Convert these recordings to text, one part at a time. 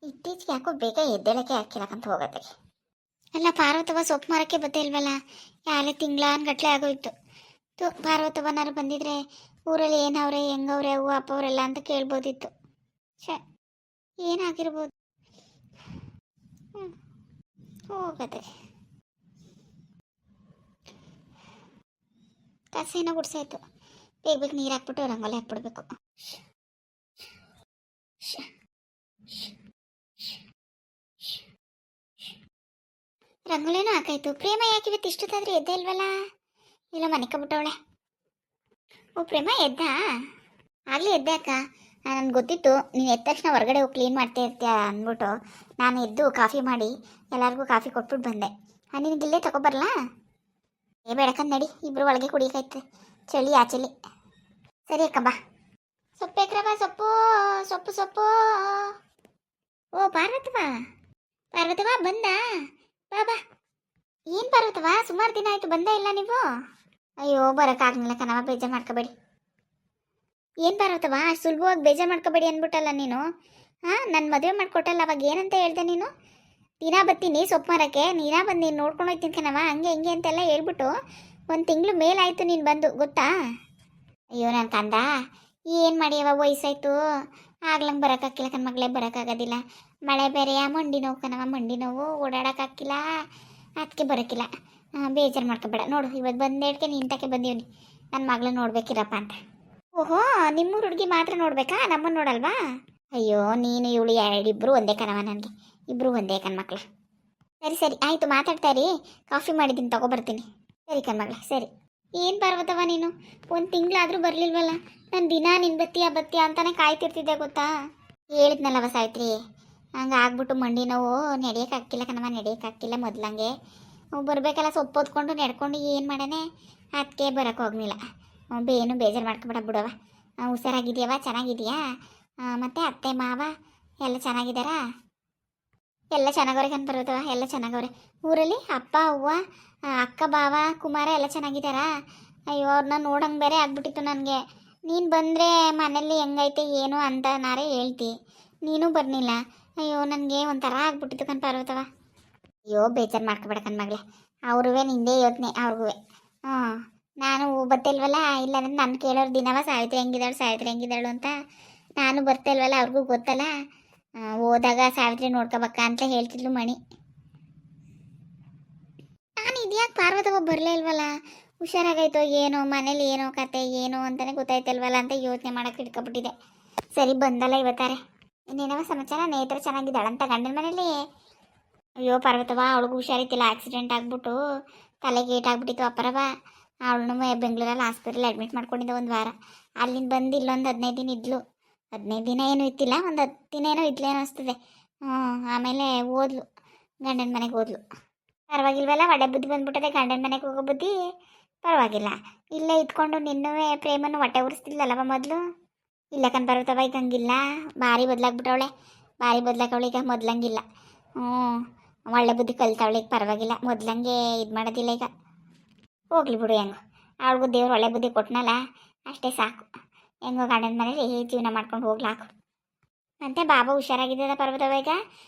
ಇತ್ತೀಚೆಗೆ ಯಾಕೋ ಬೇಗ ಎದ್ದೇಳಕ್ಕೆ ಹಾಕಿಲ್ಲಕಂತ ಹೋಗತ್ತೆ. ಅಲ್ಲ ಪಾರ್ವತವ ಸೊಪ್ಪು ಮಾರಕ್ಕೆ ಬತ್ತೆ ಇಲ್ವಲ್ಲ, ಯಾರೇ ತಿಂಗ್ಳಾನ್ಗಟ್ಲೆ ಆಗೋಯ್ತು. ಪಾರ್ವತವನಾರು ಬಂದಿದ್ರೆ ಊರಲ್ಲಿ ಏನವ್ರೆ ಹೆಂಗವ್ರೆ ಅವ್ವ ಅಪ್ಪ ಅವರೆಲ್ಲ ಅಂತ ಕೇಳ್ಬೋದಿತ್ತು. ಛೇ, ಏನಾಗಿರ್ಬೋದು. ಹೋಗತ್ತೆ. ಕಸೇನೋ ಗುಡ್ಸಾಯ್ತು, ಬೇಗ ಬೇಗ ನೀರು ಹಾಕ್ಬಿಟ್ಟು ರಂಗೋಲಿ ಹಾಕ್ಬಿಡ್ಬೇಕು. ರಂಗೋಲಿನೂ ಹಾಕಾಯ್ತು. ಪ್ರೇಮ ಯಾಕೆ ಇವತ್ತು ಇಷ್ಟೊತ್ತಾದ್ರೆ ಎದ್ದೆ ಇಲ್ವಲ್ಲ? ಇಲ್ಲ ಮನಿಕಬಿಟ್ಟವಳೆ. ಓ ಪ್ರೇಮ ಎದ್ದಾ? ಆಗಲೇ ಎದ್ದೆ ಅಕ್ಕ. ನನಗೆ ಗೊತ್ತಿತ್ತು ನೀನು ಎದ್ದ ತಕ್ಷಣ ಹೊರಗಡೆ ಹೋಗಿ ಕ್ಲೀನ್ ಮಾಡ್ತಾ ಇರ್ತೀಯ ಅಂದ್ಬಿಟ್ಟು ನಾನು ಎದ್ದು ಕಾಫಿ ಮಾಡಿ ಎಲ್ಲರಿಗೂ ಕಾಫಿ ಕೊಟ್ಬಿಟ್ಟು ಬಂದೆ. ನಿನಗಿಲ್ಲೇ ತಗೊಬರಲಾ? ಬೇಡಕ್ಕಂದು ನಡಿ, ಇಬ್ಬರು ಒಳಗೆ ಕುಡಿಯಕೈತೆ, ಚಳಿ ಆ ಚಳಿ. ಸರಿ ಅಕ್ಕ ಬಾ. ಸೊಪ್ಪು ಎಕ್ರವ, ಸೊಪ್ಪು ಸೊಪ್ಪು ಸೊಪ್ಪು. ಓ ಪಾರ್ವತವಾ, ಪಾರ್ವತವಾ ಬಂದ? ಬಾ ಬಾ. ಏನು ಪಾರ್ವತವಾ, ಸುಮಾರು ದಿನ ಆಯಿತು ಬಂದೇ ಇಲ್ಲ ನೀವು? ಅಯ್ಯೋ ಬರೋಕ್ಕಾಗಲಿಲ್ಲ ಕಣವ, ಬೇಜಾರು ಮಾಡ್ಕೋಬೇಡಿ. ಏನು ಪಾರ್ವತವಾ ಅಷ್ಟು ಸುಲಭವಾಗಿ ಬೇಜಾರು ಮಾಡ್ಕೋಬೇಡಿ ಅಂದ್ಬಿಟ್ಟಲ್ಲ ನೀನು. ನನ್ನ ಮದುವೆ ಮಾಡಿಕೊಟ್ಟಲ್ಲ ಅವಾಗ ಏನಂತ ಹೇಳ್ದೆ ನೀನು? ದಿನ ಬರ್ತೀನಿ ಸೊಪ್ಪು ಮಾರಕ್ಕೆ, ನೀನಾ ಬಂದು ನೀನು ನೋಡ್ಕೊಂಡು ಹೋಗ್ತೀನಿ ಕಣವ, ಹಂಗೆ ಹಿಂಗೆ ಅಂತೆಲ್ಲ ಹೇಳ್ಬಿಟ್ಟು 1 ತಿಂಗಳು ಮೇಲಾಯಿತು ನೀನು ಬಂದು, ಗೊತ್ತಾ? ಅಯ್ಯೋ ನನ್ನ ಕಂದ, ಏನು ಮಾಡಿಯವ, ವಯಸ್ಸಾಯ್ತು, ಆಗ್ಲಂಗೆ ಬರೋಕ್ಕಾಗಿಲ್ಲ ಕಣ ಮಗಳೇ, ಬರೋಕ್ಕಾಗೋದಿಲ್ಲ. ಮಳೆ ಬೇರೆಯ, ಮಂಡಿ ನೋವು ಕಣವ, ಮಂಡಿ ನೋವು, ಓಡಾಡೋಕ್ಕಾಗಿಲ್ಲ, ಅದಕ್ಕೆ ಬರೋಕ್ಕಿಲ್ಲ. ಬೇಜಾರು ಮಾಡ್ಕೊಬೇಡ. ನೋಡು ಇವತ್ತು ಬಂದೇಳ್ಕೆ ನಿಂತಕ್ಕೆ ಬಂದೀವ್ನಿ, ನನ್ನ ಮಗಳನ್ನ ನೋಡ್ಬೇಕಿರಪ್ಪ ಅಂತ. ಓಹೋ, ನಿಮ್ಮೂರು ಹುಡುಗಿ ಮಾತ್ರ ನೋಡ್ಬೇಕಾ, ನಮ್ಮನ್ನು ನೋಡಲ್ವಾ? ಅಯ್ಯೋ ನೀನು ಇವಳು ಇಬ್ಬರು ಒಂದೇ ಕಣವ, ನನಗೆ ಇಬ್ಬರು ಒಂದೇ ಕಣ್ಮಕ್ಳು. ಸರಿ ಸರಿ ಆಯಿತು, ಮಾತಾಡ್ತಾ ಇರಿ, ಕಾಫಿ ಮಾಡಿದ್ದೀನಿ ತಗೊಬರ್ತೀನಿ. ಸರಿ ಕಣ್ಮಗಳೇ ಸರಿ. ಏನು ಪಾರ್ವತವ ನೀನು 1 ತಿಂಗಳಾದರೂ ಬರಲಿಲ್ವಲ್ಲ? ನಾನು ದಿನ ನಿನ್ನ ಬತ್ತೀಯ ಬತ್ತೀಯ ಅಂತಾನೆ ಕಾಯ್ತಿರ್ತಿದ್ದೆ ಗೊತ್ತಾ? ಹೇಳಿದ್ನಲ್ಲವ ಸಾವಿತ್ರಿ, ಹಂಗೆ ಆಗ್ಬಿಟ್ಟು ಮಂಡಿ ನೋವು, ನಡೆಯೋಕ್ಕಾಗಿಲ್ಲ ಕಣವ, ನಡೆಯೋಕ್ಕಾಗಿಲ್ಲ ಮೊದಲಂಗೆ. ಬರಬೇಕಲ್ಲ ಸೊಪ್ಪು ಹೊತ್ಕೊಂಡು ನಡ್ಕೊಂಡು ಏನು ಮಾಡಾನೆ, ಅದಕ್ಕೆ ಬರೋಕ್ಕೆ ಹೋಗ್ಲಿಲ್ಲ. ಏನು ಬೇಜಾರು ಮಾಡ್ಕೊಬೇಡ ಬಿಡವ. ಹುಷಾರಾಗಿದೆಯವ, ಚೆನ್ನಾಗಿದೆಯಾ? ಮತ್ತು ಅತ್ತೆ ಮಾವ ಎಲ್ಲ ಚೆನ್ನಾಗಿದ್ದಾರಾ? ಎಲ್ಲ ಚೆನ್ನಾಗವ್ರೆ ಕಣ್ ಬರೋದವ, ಎಲ್ಲ ಚೆನ್ನಾಗವ್ರೆ. ಊರಲ್ಲಿ ಅಪ್ಪ ಅವ್ವ ಅಕ್ಕ ಬಾವ ಕುಮಾರ ಎಲ್ಲ ಚೆನ್ನಾಗಿದ್ದಾರಾ? ಅಯ್ಯೋ ಅವ್ರನ್ನ ನೋಡಂಗೆ ಬೇರೆ ಆಗ್ಬಿಟ್ಟಿತ್ತು ನನಗೆ. ನೀನು ಬಂದರೆ ಮನೇಲಿ ಹೆಂಗೈತೆ ಏನು ಅಂತ ನಾರೇ ಹೇಳ್ತಿ, ನೀನು ಬರಲಿಲ್ಲ. ಅಯ್ಯೋ ನನಗೆ ಒಂಥರ ಆಗ್ಬಿಟ್ಟಿತ್ತು ಕಣ್ ಪಾರ್ವತವ. ಅಯ್ಯೋ ಬೇಜಾರು ಮಾಡ್ಕೊಬೇಡ ಕಣ್ಮಗಳೇ, ಅವ್ರೂ ನಿಂದೇ ಯೋಚನೆ ಅವ್ರಿಗೂ. ನಾನು ಬತ್ತಿಲ್ವಲ್ಲ, ಇಲ್ಲಾಂದ್ರೆ ನಾನು ಕೇಳೋರು ದಿನವ ಸಾವಿತ್ರಿ ಹೆಂಗಿದ್ದಾಳು ಸಾವಿತ್ರಿ ಹೆಂಗಿದ್ದಾಳು ಅಂತ. ನಾನು ಬರ್ತಿಲ್ವಲ್ಲ, ಅವ್ರಿಗೂ ಗೊತ್ತಲ್ಲ. ಹೋದಾಗ ಸಾವಿತ್ರಿ ನೋಡ್ಕೋಬೇಕ ಅಂತ ಹೇಳ್ತಿದ್ಲು ಮಣಿ. ನಾನು ಇದ್ಯಾಕೆ ಪಾರ್ವತವ ಬರಲೇ ಇಲ್ವಲ್ಲ, ಹುಷಾರಾಗೈತೋ ಏನೋ, ಮನೇಲಿ ಏನೋ ಕತೆ ಏನೋ ಅಂತಲೇ ಗೊತ್ತಾಯ್ತಲ್ವಲ್ಲ ಅಂತ ಯೋಚನೆ ಮಾಡೋಕೆ ಹಿಡ್ಕೊಬಿಟ್ಟಿದೆ. ಸರಿ ಬಂದಲ್ಲ ಇವತ್ತಾರೆ. ಇನ್ನೇನವ ಸಮಾಚಾರ? ನೇತ್ರ ಚೆನ್ನಾಗಿದ್ದಾಳಂತ ಗಂಡನ ಮನೇಲಿ? ಅಯ್ಯೋ ಪಾರ್ವತವ ಅವಳಿಗೂ ಹುಷಾರಿತ್ತಿಲ್ಲ, ಆಕ್ಸಿಡೆಂಟ್ ಆಗಿಬಿಟ್ಟು ತಲೆಗೆ ಏಟಾಗ್ಬಿಟ್ಟಿತ್ತು ಅಪ್ಪರವ. ಅವಳನ್ನು ಬೆಂಗಳೂರಲ್ಲಿ ಹಾಸ್ಪಿಟಲ್ ಅಡ್ಮಿಟ್ ಮಾಡ್ಕೊಂಡಿದ್ದೆ 1 ವಾರ. ಅಲ್ಲಿಂದ ಬಂದು ಇಲ್ಲೊಂದು 15 ದಿನ ಇದ್ಲು. 15 ದಿನ ಏನೂ ಇತ್ತಿಲ್ಲ, ಒಂದು 10 ದಿನ ಏನೋ ಇದ್ಲು ಅನ್ನಿಸ್ತದೆ. ಆಮೇಲೆ ಓದ್ಲು, ಗಂಡನ ಮನೆಗೆ ಓದ್ಲು. ಪರವಾಗಿಲ್ವಲ್ಲ, ಒಳ್ಳೆ ಬುದ್ಧಿ ಬಂದ್ಬಿಟ್ಟದೆ, ಗಂಡನ ಮನೆಗೆ ಹೋಗೋ ಬುದ್ಧಿ ಪರವಾಗಿಲ್ಲ. ಇಲ್ಲೇ ಇದ್ಕೊಂಡು ನಿನ್ನವೇ ಪ್ರೇಮನ್ನು ಹೊಟ್ಟೆ ಉರಿಸ್ತಿಲ್ಲವ ಮೊದಲು. ಇಲ್ಲ ಕಣ್ ಬರುತ್ತವ, ಈಗ ಹಂಗಿಲ್ಲ, ಭಾರಿ ಬದಲಾಗ್ಬಿಟ್ಟವಳೆ, ಭಾರಿ ಬದಲಾಗವಳೆ ಈಗ, ಮೊದ್ಲಂಗಿಲ್ಲ. ಒಳ್ಳೆ ಬುದ್ಧಿ ಕಲಿತವಳೆ ಈಗ, ಪರವಾಗಿಲ್ಲ, ಮೊದ್ಲಂಗೆ ಇದು ಮಾಡೋದಿಲ್ಲ ಈಗ. ಹೋಗ್ಲಿ ಬಿಡು, ಹೆಂಗೋ ಅವಳಿಗೂ ದೇವ್ರು ಒಳ್ಳೆ ಬುದ್ಧಿ ಕೊಟ್ಟನಲ್ಲ, ಅಷ್ಟೇ ಸಾಕು. ಹೆಂಗೋ ಗಂಡನ ಮನೇಲಿ ಜೀವನ ಮಾಡ್ಕೊಂಡು ಹೋಗ್ಲಾಕು. ಮತ್ತು ಬಾಬಾ ಹುಷಾರಾಗಿದ್ದದ ಪರ್ವತವ ಈಗ?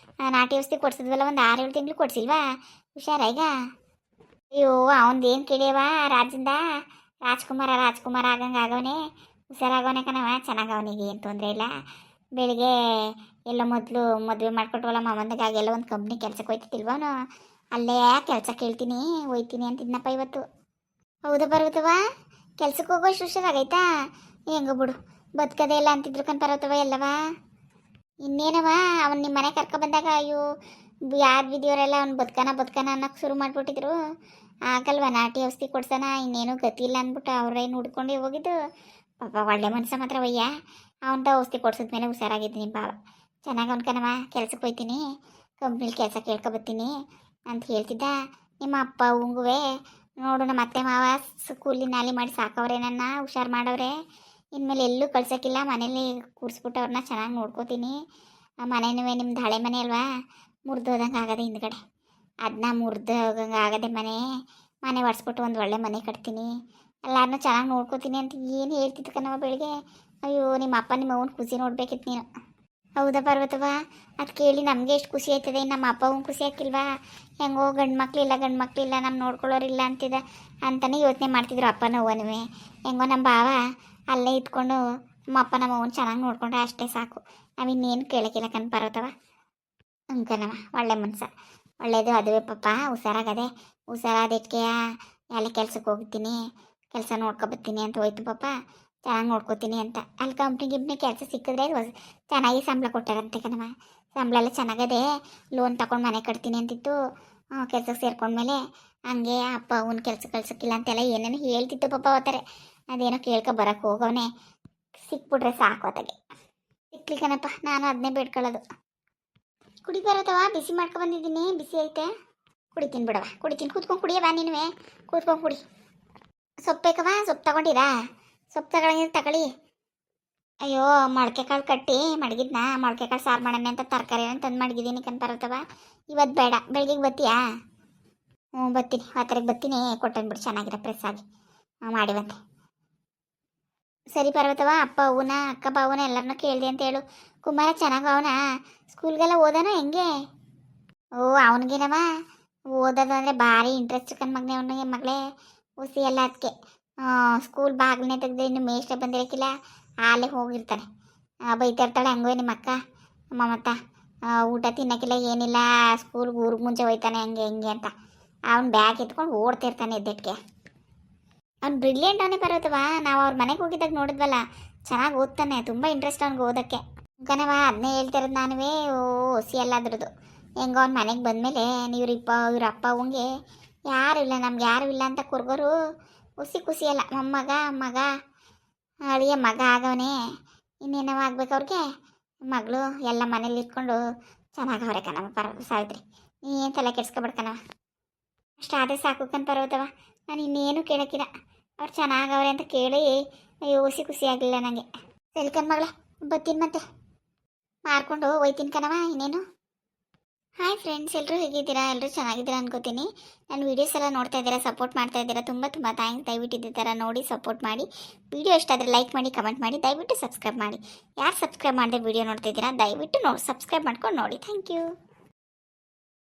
ನಾಟಿ ಔಷಧಿ ಕೊಡ್ಸಿದ್ವಲ್ಲ, ಒಂದು 6-7 ತಿಂಗಳು ಕೊಡ್ಸಿಲ್ವಾ? ಹುಷಾರ ಈಗ? ಅಯ್ಯೋ ಅವನದೇನು ಕೇಳಿಯವ, ರಾಜಿಂದ ರಾಜ್ಕುಮಾರ ಆಗಂಗೆ ಆಗವನೇ, ಹುಷಾರಾಗವನೇ ಕಣವ, ಚೆನ್ನಾಗವನಿಗೆ ಏನು ತೊಂದರೆ ಇಲ್ಲ. ಬೆಳಿಗ್ಗೆ ಎಲ್ಲ ಮೊದಲು ಮದುವೆ ಮಾಡ್ಕೊಟ್ವಲ್ಲ ಮಾವಂದಾಗ, ಎಲ್ಲ ಒಂದು ಕಂಪ್ನಿ ಕೆಲ್ಸಕ್ಕೆ ಹೋಯ್ತಿಲ್ವನು, ಅಲ್ಲೇ ಕೆಲಸ ಕೇಳ್ತೀನಿ ಹೋಯ್ತೀನಿ ಅಂತಿದ್ನಪ್ಪ ಇವತ್ತು. ಹೌದಾ ಪರ್ವತವ, ಕೆಲ್ಸಕ್ಕೆ ಹೋಗೋಷ್ಟು ಹುಷಾರಾಗೈತಾ? ಹೆಂಗೋ ಬಿಡು, ಬದುಕದೇ ಇಲ್ಲ ಅಂತಿದ್ರು ಕಣ್ ಪರ್ವತವ ಎಲ್ಲವ. ಇನ್ನೇನವ ಅವ್ನು ನಿಮ್ಮ ಮನೆ ಕರ್ಕೊಬಂದಾಗ ಅಯ್ಯೋ ಯಾರು ಬಿದ್ದಿಯವರೆಲ್ಲ ಅವ್ನು ಬದುಕನ ಅನ್ನೋಕೆ ಶುರು ಮಾಡಿಬಿಟ್ಟಿದ್ರು. ಆಗಲ್ವ ನಾಟಿ ಔಷಧಿ ಕೊಡ್ಸೋಣ, ಇನ್ನೇನು ಗತಿ ಇಲ್ಲ ಅಂದ್ಬಿಟ್ಟು ಅವ್ರೇನು ಹುಡ್ಕೊಂಡೇ ಹೋಗಿದ್ದು. ಪಾಪ ಒಳ್ಳೆ ಮನಸ್ಸ ಮಾತ್ರ ಒಯ್ಯ, ಅವನ್ದ ಔಷಧಿ ಕೊಡ್ಸಿದ್ಮೇಲೆ ಹುಷಾರಾಗಿದ್ದೀನಿ ಬಾವ. ಚೆನ್ನಾಗಿ ಅವ್ನ್ಕನವ, ಕೆಲ್ಸಕ್ಕೆ ಹೋಗ್ತೀನಿ, ಕಂಪ್ನಿಲಿ ಕೆಲಸ ಕೇಳ್ಕೊಬತ್ತೀನಿ ಅಂತ ಹೇಳ್ತಿದ್ದ. ನಿಮ್ಮ ಅಪ್ಪ ಅವಂಗುವೆ ನೋಡು, ನಮ್ಮ ಅತ್ತೆ ಮಾವ ಕೂಲಿ ನಾಲಿ ಮಾಡಿ ಸಾಕವ್ರೆ, ನನ್ನ ಹುಷಾರು ಮಾಡವ್ರೆ. ಇನ್ಮೇಲೆ ಎಲ್ಲೂ ಕಳ್ಸೋಕ್ಕಿಲ್ಲ, ಮನೇಲಿ ಕೂರಿಸ್ಬಿಟ್ಟು ಅವ್ರನ್ನ ಚೆನ್ನಾಗಿ ನೋಡ್ಕೋತೀನಿ. ಮನೆನೂ ನಿಮ್ದು ಹಳೆ ಮನೆ ಅಲ್ವಾ, ಮುರಿದೋದಂಗೆ ಆಗದೆ ಹಿಂದ್ಗಡೆ, ಅದನ್ನ ಮುರಿದೋಗಂಗೆ ಆಗದೆ ಮನೆ ಒರೆಸ್ಬಿಟ್ಟು ಒಂದು ಒಳ್ಳೆ ಮನೆ ಕಟ್ತೀನಿ, ಎಲ್ಲರನ್ನೂ ಚೆನ್ನಾಗಿ ನೋಡ್ಕೋತೀನಿ ಅಂತ ಏನು ಹೇಳ್ತಿತ್ತು ಕಣವ ಬೆಳಿಗ್ಗೆ. ಅಯ್ಯೋ ನಿಮ್ಮ ಅಪ್ಪ ನಿಮ್ಮ ಅವ್ನ ಖುಷಿ ನೋಡ್ಬೇಕಿತ್ತು ನೀನು. ಹೌದಾ ಪಾರ್ವತವ, ಅದು ಕೇಳಿ ನಮಗೆ ಎಷ್ಟು ಖುಷಿ ಆಯ್ತದೆ. ನಮ್ಮ ಅಪ್ಪಗೂ ಖುಷಿ ಆಕಿಲ್ವಾ? ಹೆಂಗೋ ಗಂಡು ಮಕ್ಕಳಿಲ್ಲ ನಮ್ಮ ನೋಡ್ಕೊಳ್ಳೋರಿಲ್ಲ ಅಂತಲೇ ಯೋಚನೆ ಮಾಡ್ತಿದ್ರು ಅಪ್ಪನ ಅವ್ವನೂ. ಹೆಂಗೋ ನಮ್ಮ ಭಾವ ಅಲ್ಲೇ ಇದ್ಕೊಂಡು ನಮ್ಮ ಅಪ್ಪ ನಮ್ಮ ಅವ್ವನ ಚೆನ್ನಾಗಿ ನೋಡ್ಕೊಂಡ್ರೆ ಅಷ್ಟೇ ಸಾಕು. ನಾವಿನ್ನೇನು ಕೇಳೋಕ್ಕಿಲ್ಲ ಕಣ್ ಪಾರ್ವತವ. ಅಂಕನವ ಒಳ್ಳೆ ಮನ್ಸ, ಒಳ್ಳೇದು ಅದುವೇ ಪಾಪ. ಹುಷಾರಾಗದೆ, ಹುಷಾರಾದಕ್ಕೆ ಎಲ್ಲ ಕೆಲ್ಸಕ್ಕೆ ಹೋಗ್ತೀನಿ, ಕೆಲಸ ನೋಡ್ಕೊಬತ್ತೀನಿ ಅಂತ ಹೋಯ್ತು ಪಾಪ. ಚೆನ್ನಾಗಿ ನೋಡ್ಕೋತೀನಿ ಅಂತ ಅಲ್ಲಿ ಕಂಪ್ನಿ ಕೆಲಸ ಸಿಕ್ಕಿದ್ರೆ ಚೆನ್ನಾಗಿ ಸಂಬಳ ಕೊಟ್ಟಾರಂತೆ ಕಣವ. ಸಂಬಳ ಎಲ್ಲ ಚೆನ್ನಾಗದೆ. ಲೋನ್ ತಗೊಂಡು ಮನೆ ಕಟ್ತೀನಿ ಅಂತಿತ್ತು. ಕೆಲ್ಸಕ್ಕೆ ಸೇರ್ಕೊಂಡ್ಮೇಲೆ ಹಂಗೆ ಅಪ್ಪ ಅವ್ನ ಕಳ್ಸೋಕ್ಕಿಲ್ಲ ಅಂತೆಲ್ಲ ಏನೇನು ಹೇಳ್ತಿತ್ತು ಪಾಪ ಅವತ್ತಾರೆ. ಅದೇನೋ ಕೇಳ್ಕೊ ಬರೋಕ್ಕೆ ಹೋಗವನೆ, ಸಿಕ್ಬಿಟ್ರೆ ಸಾಕು ಅತ್ತಾಗೆ. ಸಿಕ್ಲಿ ಕಣಪ್ಪ, ನಾನು ಅದನ್ನೇ ಬೇಡ್ಕೊಳ್ಳೋದು. ಕುಡಿ ಬರೋದವ, ಬಿಸಿ ಮಾಡ್ಕೊ ಬಂದಿದ್ದೀನಿ, ಬಿಸಿ ಐತೆ. ಕುಡಿತೀನಿ ಬಿಡವ, ಕುಡಿತೀನಿ. ಕೂತ್ಕೊಂಡು ಕುಡಿಯವಾ ನೀನುವೆ, ಕೂತ್ಕೊಂಡು ಕುಡಿ. ಸೊಪ್ಪು ಬೇಕವ? ಸೊಪ್ಪು ತಗೊಂಡಿರಾ? ಸೊಪ್ಪು ತಗೊಳ್ಳಿ. ಅಯ್ಯೋ, ಮೊಳಕೆ ಕಾಳು ಕಟ್ಟಿ ಮಡಗಿದ್ನ, ಮೊಳಕೆ ಕಾಳು ಸಾರು ಮಾಡೋಣ ಅಂತ ತರಕಾರಿ ತಂದು ಮಡಗಿದ್ದೀನಿ ಕಣ್ ಪಾರ್ವತವ. ಇವತ್ತು ಬೇಡ, ಬೆಳಗ್ಗೆಗೆ ಬತ್ತೀಯಾ? ಹ್ಞೂ ಬರ್ತೀನಿ, ಆತರಿಗೆ ಬರ್ತೀನಿ. ಕೊಟ್ಟನ್ಬಿಡು ಚೆನ್ನಾಗಿರೋ ಪ್ರೆಸ್ ಆಗಿ ಮಾಡಿವಂತೆ. ಸರಿ ಪಾರ್ವತವ, ಅಪ್ಪ ಅವನ ಅಕ್ಕ ಬಾವನ ಎಲ್ಲರನ್ನೂ ಕೇಳಿದೆ ಅಂತ ಹೇಳು. ಕುಮಾರ ಚೆನ್ನಾಗ ಅವನ? ಸ್ಕೂಲ್ಗೆಲ್ಲ ಓದಾನ ಹೆಂಗೆ? ಓ ಅವನಿಗೇನವ ಓದೋದು ಅಂದರೆ ಭಾರಿ ಇಂಟ್ರೆಸ್ಟ್ ಕಣ್ ಅವನಿಗೆ ಮಗಳೇ. ಹುಸಿ ಎಲ್ಲ ಅದಕ್ಕೆ ಸ್ಕೂಲ್ ಬಾಗಿಲನ್ನೇ ತೆಗೆದು ಇನ್ನು ಮೇಷ್ಟ್ರೆ ಬಂದಿರೋಕ್ಕಿಲ್ಲ, ಅಲ್ಲೇ ಹೋಗಿರ್ತಾನೆ. ಬೈತಾ ಇರ್ತಾಳೆ ಹಂಗೋ ನಿಮ್ಮ ಅಕ್ಕ ಮಮತ, ಊಟ ತಿನ್ನೋಕ್ಕಿಲ್ಲ ಏನಿಲ್ಲ, ಸ್ಕೂಲ್ಗೆ ಊರಿಗೆ ಮುಂಚೆ ಹೋಯ್ತಾನೆ ಹಂಗೆ ಅಂತ. ಅವ್ನು ಬ್ಯಾಗ್ ಎತ್ಕೊಂಡು ಓಡ್ತಿರ್ತಾನೆ ಎದ್ದೆಟ್ಗೆ. ಅವ್ನು ಬ್ರಿಲಿಯಂಟ್ ಅವನೇ ಬರೋದವ. ನಾವು ಅವ್ರ ಮನೆಗೆ ಹೋಗಿದ್ದಾಗ ನೋಡಿದ್ವಲ್ಲ, ಚೆನ್ನಾಗಿ ಓದ್ತಾನೆ, ತುಂಬ ಇಂಟ್ರೆಸ್ಟ್ ಅವ್ನಿಗೆ ಓದೋಕ್ಕೆ. ಕಣವ ಅದನ್ನೇ ಹೇಳ್ತಿರೋದು ನಾನುವೇ. ಓ ಹುಸಿ ಎಲ್ಲ ಅದ್ರದ್ದು. ಹೆಂಗೋ ಅವ್ನ ಮನೆಗೆ ಬಂದಮೇಲೆ ಇವ್ರ ಅಪ್ಪ ಅವಂಗೆ ಯಾರು ಇಲ್ಲ, ನಮ್ಗೆ ಯಾರು ಇಲ್ಲ ಅಂತ ಕುರ್ಗೋರು ಖುಷಿ ಅಲ್ಲ. ಮೊಮ್ಮಗ ಮಗ ಅಳಿಯ ಮಗ ಆಗವನೇ, ಇನ್ನೇನವ ಆಗ್ಬೇಕು ಅವ್ರಿಗೆ. ಮಗಳು ಎಲ್ಲ ಮನೇಲಿ ಇಟ್ಕೊಂಡು ಚೆನ್ನಾಗವ್ರೆ ಕಣವ ಸಾವಿತ್ರಿ. ನೀನು ತಲೆ ಕೆಡ್ಸ್ಕೊಬಿಡ್ಕನವ, ಅಷ್ಟು ಆದರೆ ಸಾಕು ಕಣ್ ಪರ್ವತವ. ನಾನು ಇನ್ನೇನು ಕೇಳೋಕ್ಕಿಲ್ಲ, ಅವ್ರು ಚೆನ್ನಾಗವ್ರೆ ಅಂತ ಕೇಳಿ ಅಯ್ಯೋ ಖುಷಿ ಆಗಲಿಲ್ಲ ನನಗೆ. ಸರಿ ಕಣ್ ಮಗಳೇ, ಬರ್ತೀನಿ ಮತ್ತೆ ಮಾರ್ಕೊಂಡು ಹೋಯ್ತೀನಿ ಕಣವ. ಇನ್ನೇನು. ಹಾಯ್ ಫ್ರೆಂಡ್ಸ್, ಎಲ್ಲರೂ ಹೇಗಿದ್ದೀರಾ? ಎಲ್ಲರೂ ಚೆನ್ನಾಗಿದ್ದೀರಾ ಅನ್ಕೋತೀನಿ. ನನ್ನ ವೀಡಿಯೋಸ್ ಎಲ್ಲ ನೋಡ್ತಾ ಇದ್ದೀರಾ, ಸಪೋರ್ಟ್ ಮಾಡ್ತಾ ಇದ್ದೀರಾ, ತುಂಬ ಥ್ಯಾಂಕ್ಸ್. ದಯವಿಟ್ಟು ಇದೇ ಥರ ನೋಡಿ ಸಪೋರ್ಟ್ ಮಾಡಿ. ವೀಡಿಯೋ ಇಷ್ಟಾದರೆ ಲೈಕ್ ಮಾಡಿ, ಕಮೆಂಟ್ ಮಾಡಿ, ದಯವಿಟ್ಟು ಸಬ್ಸ್ಕ್ರೈಬ್ ಮಾಡಿ. ಯಾರು ಸಬ್ಸ್ಕ್ರೈಬ್ ಮಾಡದೆ ವೀಡಿಯೋ ನೋಡ್ತಾ ಇದ್ದೀರಾ, ದಯವಿಟ್ಟು ಸಬ್ಸ್ಕ್ರೈಬ್ ಮಾಡ್ಕೊಂಡು ನೋಡಿ. Thank you.